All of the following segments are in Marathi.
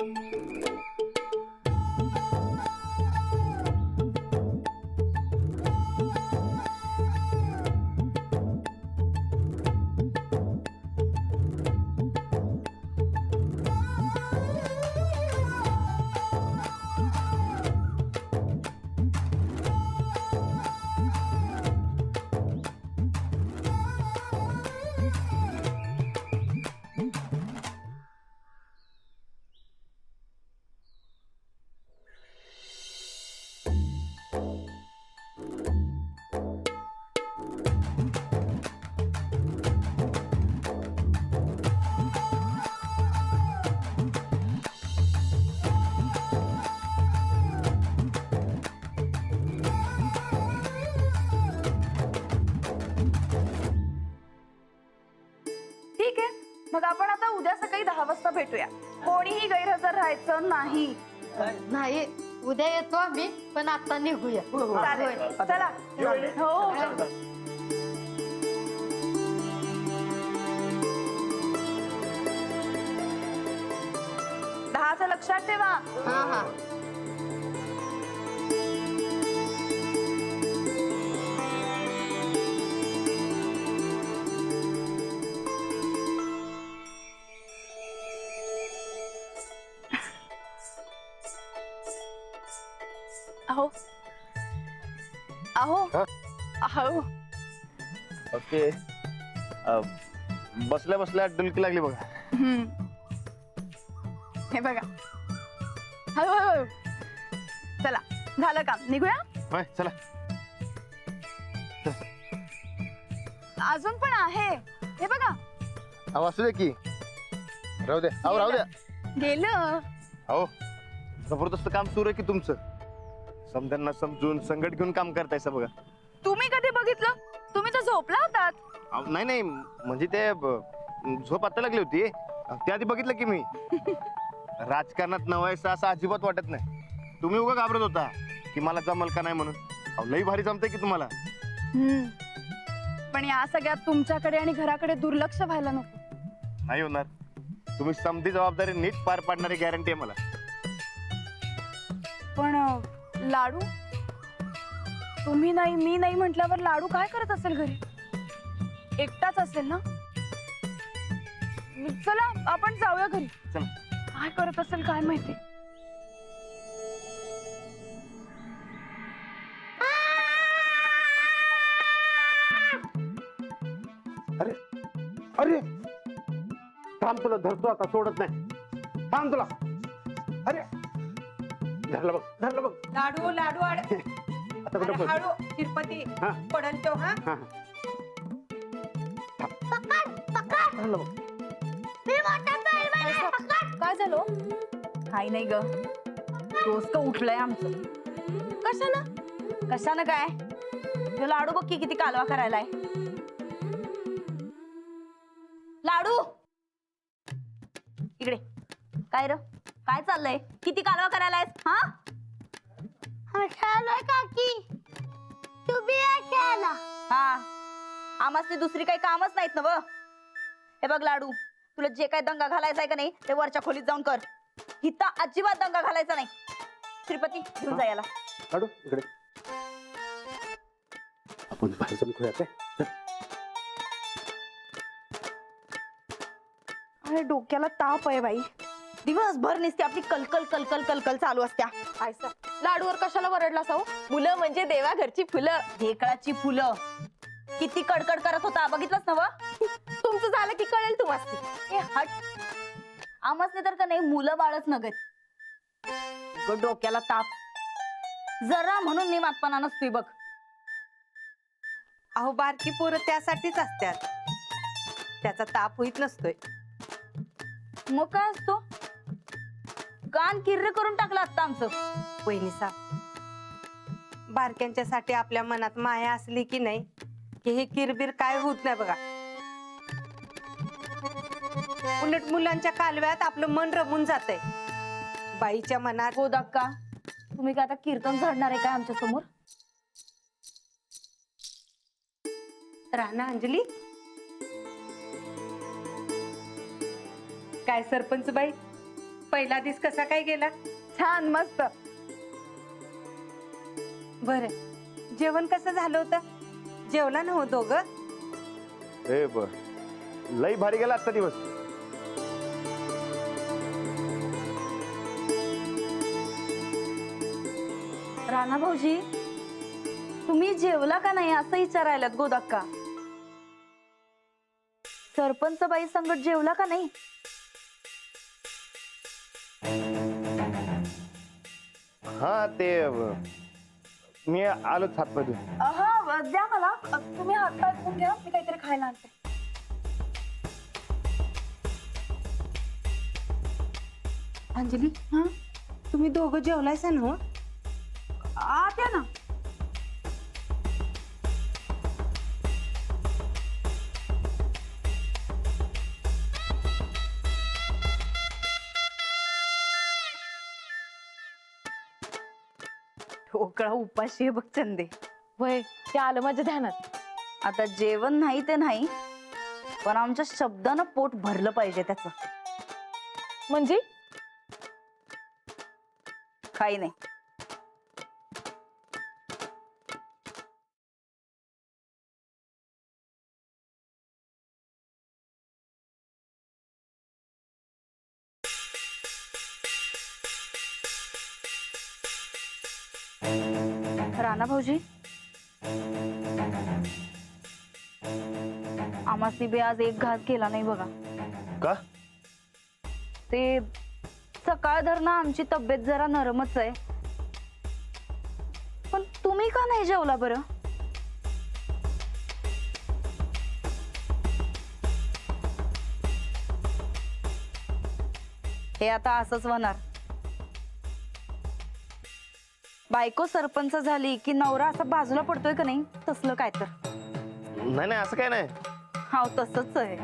ठीक आहे, मग आपण आता उद्या सकाळी 10 वाजता भेटूया. कोणीही गैरहजर राहायचं नाही. नाही, उद्या येतो आम्ही, पण आता निघूया. चालेल, चला. हो. 10चं लक्षात ठेवा. हा हा. अहो अहो हा? अहो ओके. बसल्या बसल्या डुलकी लागली बघा. हे बघा, हळूहळू. चला, झालं काम, निघूया. होय चला. अजून पण आहे, हे बघा. अहो असू दे की, राहू द्या. अहो राहू द्या. गेलं. अहो जबरदस्त काम सुरू आहे की तुमचं. समध्यांना समजून संकट घेऊन काम करतायसा बघा. तुम्ही कधी बघितलं? तुम्ही तर झोपला होतात. अहो, नाही नाही, म्हणजे ते झोप आता लागली होती. त्याआधी बघितलं की मी. राजकारणात नवायचं असं अजिबात वाटत नाही. तुम्ही उगा घाबरत होता की मला जमल का नाही म्हणून. अहो लई भारी जमतंय की तुम्हाला. पण या सगळ्यात तुमच्याकडे आणि घराकडे दुर्लक्ष व्हायला नको. नाही होणार. तुम्ही समधी जबाबदारी नीट पार पाडणारी गॅरंटी आहे मला. पण लाडू, तुम्ही नाही मी नाही म्हटल्यावर लाडू काय करत असेल घरी? एकटाच असेल ना? चला आपण जाऊया घरी. चला. काय करत असेल काय माहिती. अरे अरे थांब, तुला धरतो आता, सोडत नाही. थांब तुला. अरे धरलं बघ, धरलं बघ. लाडू लाडू आता कुठं अरे बघ. हळू तिरुपती हा. पडल तो. हा हा धरलं बघ. काय झालं? काही नाही ग, डोसकं उठलंय आमचं. कशानं? कशानं काय? ह्यो लाडू बघ की किती कालवा करायलाय. लाडू इकडे. काय र, काय चाललंय? किती कालवा करायलाय? हा काकी, तुम्ही खेळायला. हा, आम्हाला दुसरी काही कामच नाहीत ना व. हे बघ लाडू, तुला जे काय दंगा घालायचा आहे का नाही ते वरच्या खोलीत जाऊन कर. इथं अजिबात दंगा घालायचा नाही. श्रीपती घेऊन जा याला. काढू इकडे. आपण बाहेर जाऊन खेळूया काय? अरे डोक्याला ताप आहे बाई. दिवसभर नुसती आपली कलकल कलकल कलकल चालू असत्या. लाडूवर कशाला वरडला साऊ? मुलं म्हणजे देवा घरची फुलं, ढेकळाची फुलं. किती कडकड करत होता बघितलंस ना व? तुमचं झालं की कळेल तुम्हाला. हट, आमसने तर का नाही मुलं बाळच नगत. डोक्याला ताप जरा म्हणून निमातपणा नसतोय बघ. अहो बारकी पोरं त्यासाठीच असतात, त्याचा ताप होईत नसतोय. मग काय असतो? कान किर्र करून टाकलं आता आमचं. वहिनी साहेब, बारक्यांच्यासाठी आपल्या मनात माया असली की नाही की हे किरबिर काय होत नाही बघा. उलट मुलांच्या कालव्यात आपलं मन रमून जातंय. बाईच्या मनात हो दक्का, तुम्ही काय आता कीर्तन झाडणार आहे काय आमच्या समोर? राणा अंजली, काय सरपंच बाई, पहिला दिवस कसा काय गेला? छान मस्त. बर, जेवण कसं झालं होतं? जेवला ना हो दोघं? ए बर, लई भारी गेला आजचा दिवस. राणा भाऊजी, तुम्ही जेवला का नाही असं विचारायलात गोदाक्का. सरपंच बाई संगत जेवला का नाही? हा ते मी आलोच हातपाय धुवून. हा द्या मला, तुम्ही हात पाय धुवून घ्या, मी काहीतरी खायला आणते. अंजली, हा तुम्ही दोघं जेवलायसा ना हो? आत या ना. ठोकळा उपाशी आहे बघ चंदे. वय ते आलं माझ्या ध्यानात. आता जेवण नाही ते नाही, पण आमच्या शब्दानं पोट भरलं पाहिजे त्याचं. म्हणजे काही नाही. राणा भाऊजी, आम्हासनी बी आज एक घास केला नाही बघा. का? ते सकाळ धरणं आमची तब्येत जरा नरमच आहे. पण तुम्ही का नाही जेवला बरं? हे आता असंच होणार. बायको सरपंच झाली की नवरा असा बाजूला पडतोय का नाही, तसलं काय तर. नाही नाही, असं काय नाही. हा तसंच आहे.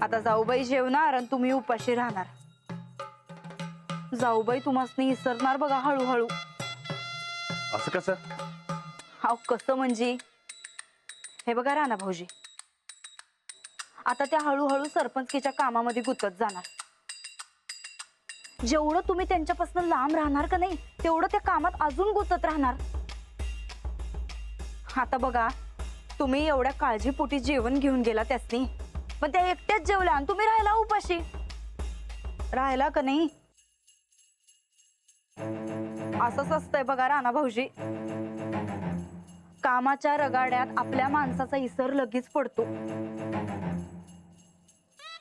आता जाऊबाई जेवणार आणि तुम्ही उपाशी राहणार. जाऊबाई तुम्हासनी विसरणार बघा हळूहळू. असं कसं? हाव कसं म्हणजे, हे बघा राणा भाऊजी, आता त्या हळूहळू सरपंचकीच्या कामामध्ये गुंतत जाणार. जेवढं तुम्ही त्यांच्यापासून लांब राहणार का नाही, तेवढं त्या कामात अजून गुंतत राहणार. आता बघा, तुम्ही एवढ्या काळजीपोटी जेवण घेऊन गेला त्यासनी, पण त्या एकट्याच जेवल्या आणि तुम्ही राहिला उपाशी. राहिला का नाही? असंच असतंय बघा राणा भाऊजी. कामाच्या रगाड्यात आपल्या माणसाचा इसर लगेच पडतो.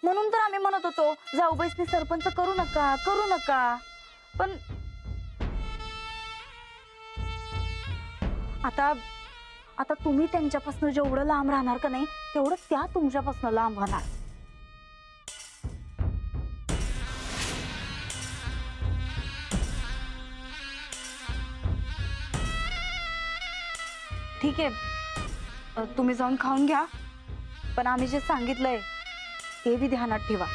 म्हणून तर आम्ही म्हणत होतो जाऊबाईसनी सरपंच करू नका करू नका. पण आता आता तुम्ही त्यांच्यापासून जेवढं लांब राहणार का नाही, तेवढं त्या तुमच्यापासून लांब राहणार. ठीक आहे, तुम्ही जाऊन खाऊन घ्या, पण आम्ही जे सांगितलंय ते बी ध्यानात ठेवा.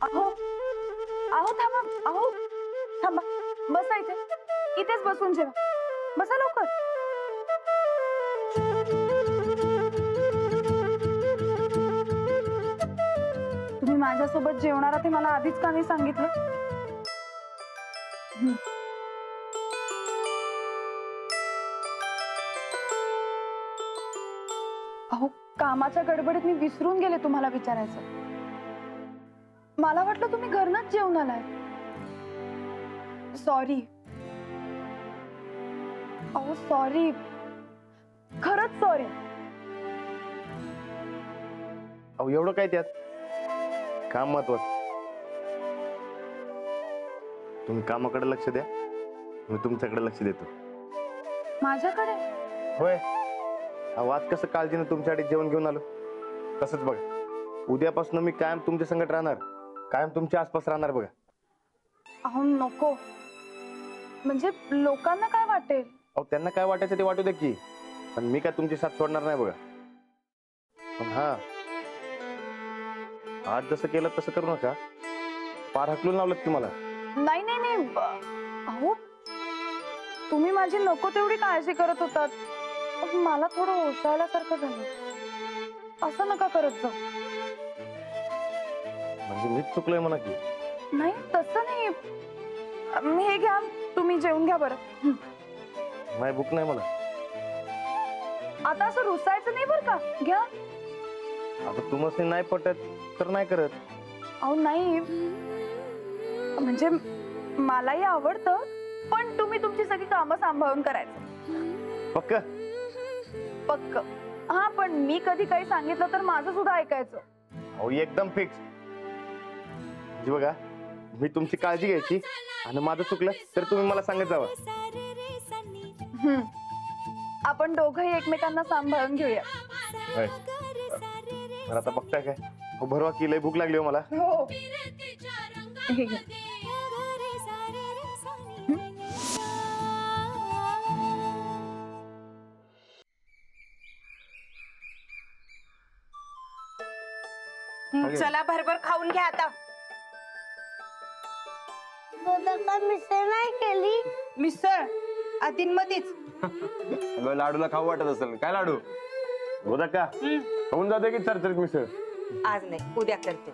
अहो अहो थांबा, अहो थांबा, बसा इथे, इथेच बसून जेवा. बसा लवकर. तुम्ही माझ्यासोबत जेवणार ते मला आधीच का नाही सांगितलं? अहो कामाच्या गडबडीत मी विसरून गेले तुम्हाला विचारायचं. मला वाटलं तुम्ही घरनच जेवण आलाय. सॉरी. अहो सॉरी, खरंच सॉरी. अहो एवढं काय त्यात? काम महत्वाचं. तुम्ही कामाकडे लक्ष द्या, मी तुमच्याकडे लक्ष देतो. माझ्याकडे? होय. अहो आज कसं काळजीनं तुमच्यासाठी जेवण घेऊन आलो, तसंच बघा उद्यापासून मी कायम तुमच्या संगत राहणार, कायम तुमच्या आसपास राहणार बघा. अहो नको, म्हणजे लोकांना काय वाटेल? अहो त्यांना काय वाटायचं ते वाटू द्या की, पण मी काय तुमची साथ सोडणार नाही बघा. पण हा, आज जसं केलं तसं करू नका. पार हकलून लावलं की मला. नाही नाही नाही अहो तुम्ही माझी नको तेवढी काळजी करत होतात पण मला थोडं ओसाळल्यासारखं झालं. असं नका करत जाऊ. म्हणजे मीच चुकलोय म्हणा की. नाही तसं नाही. हे घ्या तुम्ही जेवून घ्या बरं. नाही भूक नाही मला. आता असं रुसायचं नाही बरं का. घ्या. आता तुम्हाला नाही पटत तर नाही करत. अहो नाही म्हणजे मलाही आवडतं पण तुम्ही तुमची सगळी कामं सांभाळून करायचं. पक्क. पक्क. हा पण मी कधी काही सांगितलं तर माझं सुद्धा ऐकायचं. अहो एकदम फिक्स. म्हणजे बघा मी तुमची काळजी घ्यायची आणि माझं चुकलं तर तुम्ही मला सांगत जावं. आपण दोघंही एकमेकांना सांभाळून घेऊया. होय. तर आता बघताय काय भरवा की लय भूक लागली हो मला. हो. चला भरभर खाऊन घ्या आता. मिसळ नाही केली. मिसळ आधीमध्येच. अगं लाडूला खाऊ वाटत असेल. काय लाडू? गोदा का होऊन जाते की चरचरीत मिसळ. आज नाही उद्या करते.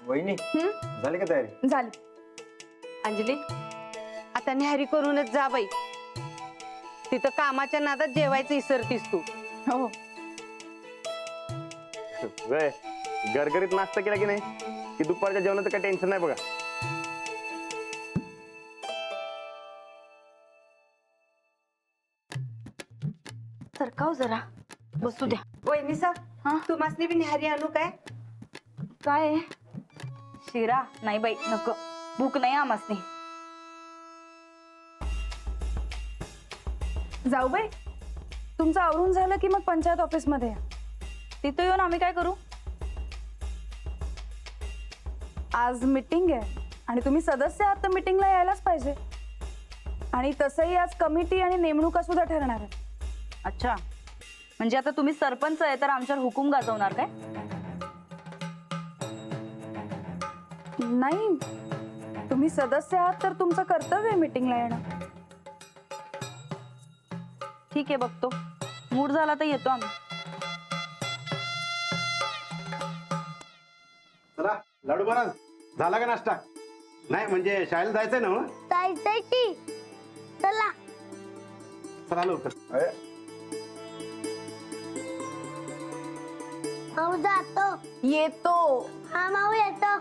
वहिनी झाली का तयारी? झाली. अंजली आता न्याहारी करूनच जा बाई. तिथं कामाच्या नादात जेवायचं इसरतीस तू. हो. वय गरगरीत नाश्ता केला की नाही की दुपारच्या जेवणाचं काही टेन्शन नाही बघा. सरकाव जरा. बसू द्या. वहिनी साहेब हा? तुम्हासनी बी न्याहारी आणू काय? काय आहे? शिरा नाही बाई नको. भूक नाही आमासनी. जाऊ बाई तुमचं आवरून झालं की मग पंचायत ऑफिस मध्ये या. तिथं येऊन आम्ही काय करू? आज मीटिंग आहे आणि तुम्ही सदस्य आहात तर मीटिंगला यायलाच पाहिजे. आणि तसंही आज कमिटी आणि नेमणुका सुद्धा ठरणार आहेत. अच्छा म्हणजे आता तुम्ही सरपंच आहे तर आमच्यावर हुकूम गाजवणार काय? नाही तुम्ही सदस्य आहात तर तुमचं कर्तव्य आहे मीटिंगला येणं. ठीक आहे बघतो. मूड झाला तर येतो आम्ही. चला लाडू बरा झाला का नाश्ता? नाही म्हणजे शाळेला जायचंय ना मग? जायचंय की. चला. चला लवकर. माऊ जातो. येतो. हा माऊ येतो.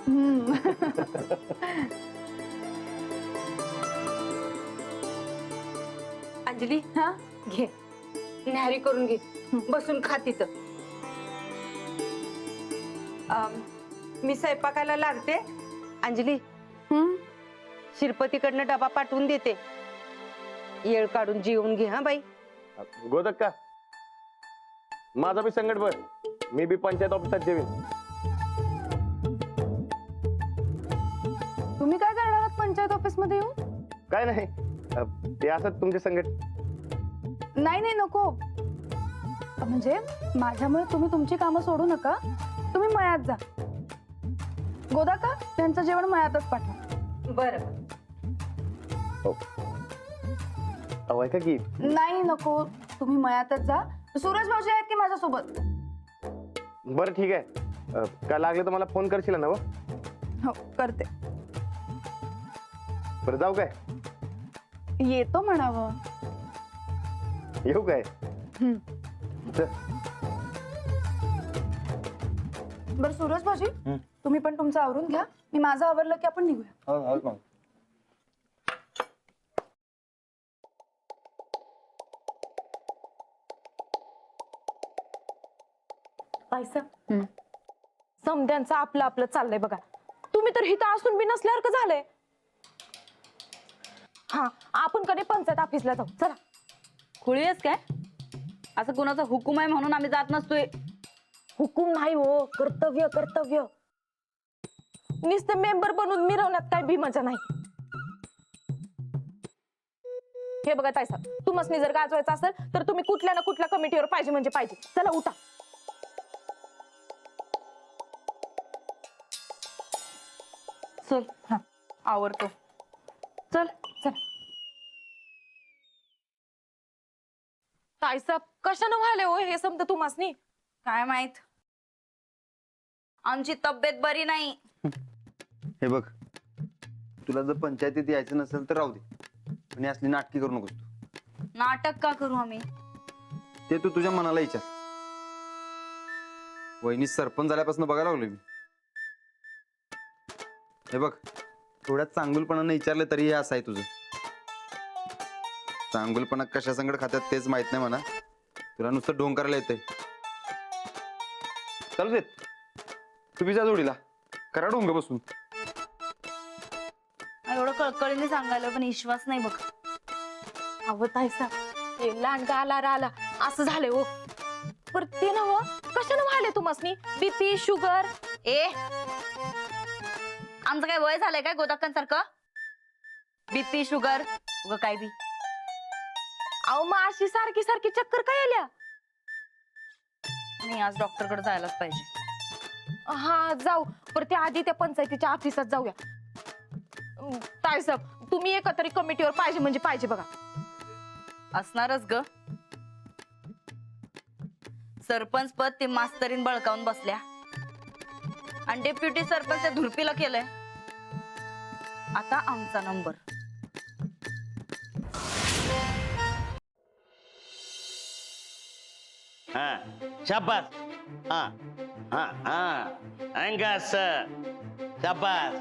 अंजली हा घे न्याहारी करून घे. बसून खा तिथं. मी स्वयंपाकाला लागते. अंजली शिरपतीकडनं डबा पाठवून देते. येळ काढून जेवून घे. हा बाई. गोदक का माझा बी संकट बर. मी बी पंचायत ऑफिसात जेवीन. तुम्ही काय करणार आहात पंचायत ऑफिस मध्ये येऊन? काय नाही ते असत तुमचे संकट. नाही नाही नको. म्हणजे माझ्यामुळे तुम्ही तुमची कामं सोडू नका. तुम्ही मयात जा. गोदा का त्यांचं जेवण मयातच पाठवा. बरं. अहो ऐका की नाही नको. तुम्ही मयातच जा. सूरज भाऊजी आहेत की माझ्यासोबत? बरं ठीक आहे. काय लागलं तर मला फोन करशील ना? हो करते. बरं जाऊ काय? येतो म्हणावं. येऊ काय? चल. बरं सूरज भाऊजी तुम्ही पण तुमचं आवरून घ्या. मी माझं आवरलं की आपण निघूया. समद्यांचं आपलं आपलं चाललंय बघा. तुम्ही तर हिथं असून बी नसल्यासारखं झालंय. हा आपण कधी पंचायत ऑफिसला जाऊ. चला. खुळी आहेस काय? असं कुणाचा हुकूम आहे म्हणून आम्ही जात नसतोय. हुकूम नाही हो. कर्तव्य कर्तव्य. नुसतं मेंबर बनून मिरवण्यात काय बी मजा नाही. हे बघा ताई साहेब तुम्हाला जर गाजवायचं असेल तर तुम्ही कुठल्या ना कुठल्या कमिटीवर पाहिजे म्हणजे पाहिजे. चला उठा. चल हा आवडतो. चल चल. ताईसाहेब कशानं व्हायले हो हे समजा तुम्हासनी? काय माहित, आमची तब्येत बरी नाही. हे बघ, तुला जर पंचायतीत यायचं नसेल तर राहू दे, पण ही असली नाटकी करू नकोस तू. नाटक का करू आम्ही? ते तू तुझ्या मनाला विचार. वहिनी सरपंच झाल्यापासून बघायला लागलोय मी. हे बघ, थोड्या चांगुलपणाने विचारलं तरी हे असं आहे तुझं. चांगुलपणा कशा संगड खात्यात तेच माहित नाही म्हणा. तुला नुसतं ढोंग करायला येतंय. चालू देत, तुम्ही जा जोडीला, करा ढोंग बसून. एवढं कळकळीने सांगायला पण विश्वास नाही बघ. अहो ताईसाहेब हे लांडगा आला असं झालंय हो. पर ते ना हो कशानं व्हायले तुम्हासनी? BP sugar? आमचं काय वय झालंय काय गोदाक्कांसारखं? बीपी शुगर उगा काय बी. अहो मग अशी सारखी सारखी चक्कर काय आल्या? नाही, आज डॉक्टरकडे जायलाच पाहिजे. हा जाऊ, पर त्या आधी त्या पंचायतीच्या ऑफिसात जाऊया. ताईसाहेब तुम्ही एका तरी कमिटीवर पाहिजे म्हणजे पाहिजे बघा. असणारच ग. सरपंच पद ते मास्तरीन बळकावून बसल्या आणि डेप्युटी सरपंच त्या धुरपीला केलंय. आता आमचा नंबर. शाबास. हा हा हा अंगास शाबास.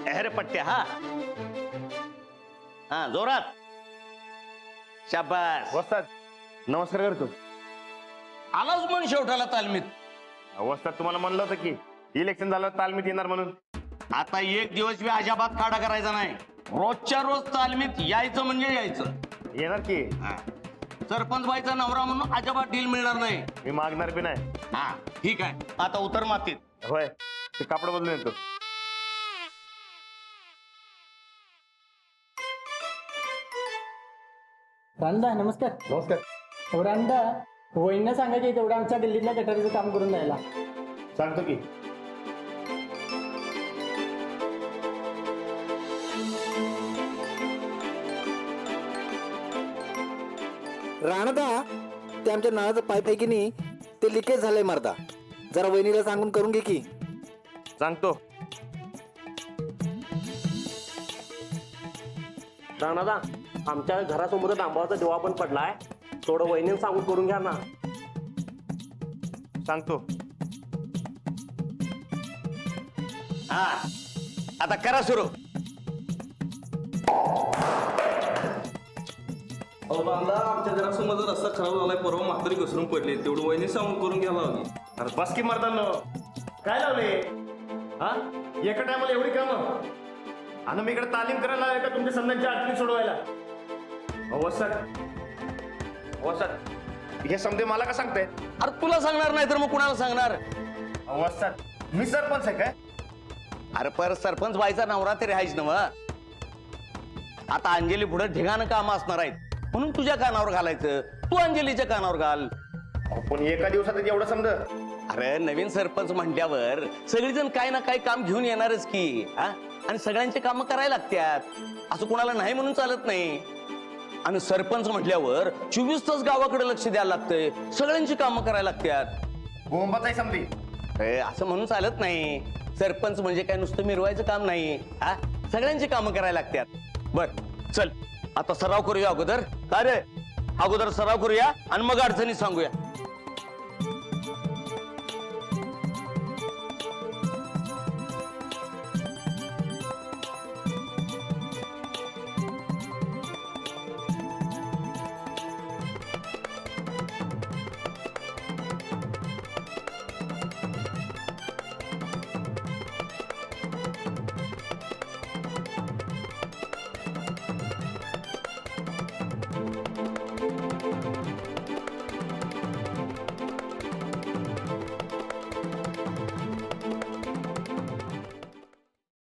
एहरे पट्ट्या. हा जोरात. शाबास. वस्ताद नमस्कार करतो. आलाच मन शेवटाला तालमीत. वस्ताद तुम्हाला म्हणलं होतं की इलेक्शन झालं तालमीत येणार म्हणून. आता एक दिवस बी अजाबात काढा करायचा नाही. रोजच्या रोज तालमीत यायचं म्हणजे यायचं. येणार की. हा. सरपंच बाईचा नवरा म्हणून अजाबात डील मिळणार नाही. मी मागणार बी नाही. हा ठीक आहे, आता उतर मातीत. होय, ते कापड बदलून येतो. रांदा नमस्कार. नमस्कार. रांदा वहिनीला सांगा की तेवढं आमच्या गल्लीतल्या गटारीचं काम करून द्यायला. सांगतो की. राणदा ते आमच्या नळाचं पाईप आहे की नाही ते लिकेज झालंय मर्दा. जरा वहिनीला सांगून करून घे की. सांगतो. राणादा आमच्या घरासमोर डांबावरचा दिवा पण पडलाय, थोडं वहिनीला सांगून करून घ्या ना. सांगतो. हा आता करा सुरू. आमच्या घरासमोर रस्ता खराब झालाय, परवा म्हातारी घसरून पडले, तेवढं वहिनी सांगून करून घ्यायला हवी. अरे बस की मर्दांनो, काय लावले? हा एका टायमाला एवढी कामं? आणि मी इकडे तालीम करायला आहे का तुमच्या संघांच्या अडचणी सोडवायला? वस्ताद हे समजे मला का सांगताय? अरे तुला सांगणार नाही तर मग कुणाला सांगणार? वस्ताद मी सरपंच आहे काय? अरे पर सरपंच व्हायचा नवरा तरी आहेच ना. आता अंजली पुढे ढिगाणं काम असणार आहेत म्हणून तुझ्या कानावर घालायचं, तू अंजलीच्या कानावर घाल. पण एका दिवसात एवढं समज. अरे नवीन सरपंच म्हटल्यावर सगळेजण काही ना काही काम घेऊन येणारच की. आणि सगळ्यांचे काम करायला लागतात, असं कोणाला नाही म्हणून चालत नाही. आणि सरपंच म्हटल्यावर 24 तास गावाकडे लक्ष द्यायला लागतंय, सगळ्यांची कामं करायला लागतात. बोंबाचाही समधी. अरे असं म्हणून चालत नाही. सरपंच म्हणजे काय नुसतं मिरवायचं काम नाही, सगळ्यांची कामं करायला लागतात. बर चल आता सराव करूया अगोदर. काय रे, अगोदर सराव करूया आणि मग अडचणी सांगूया.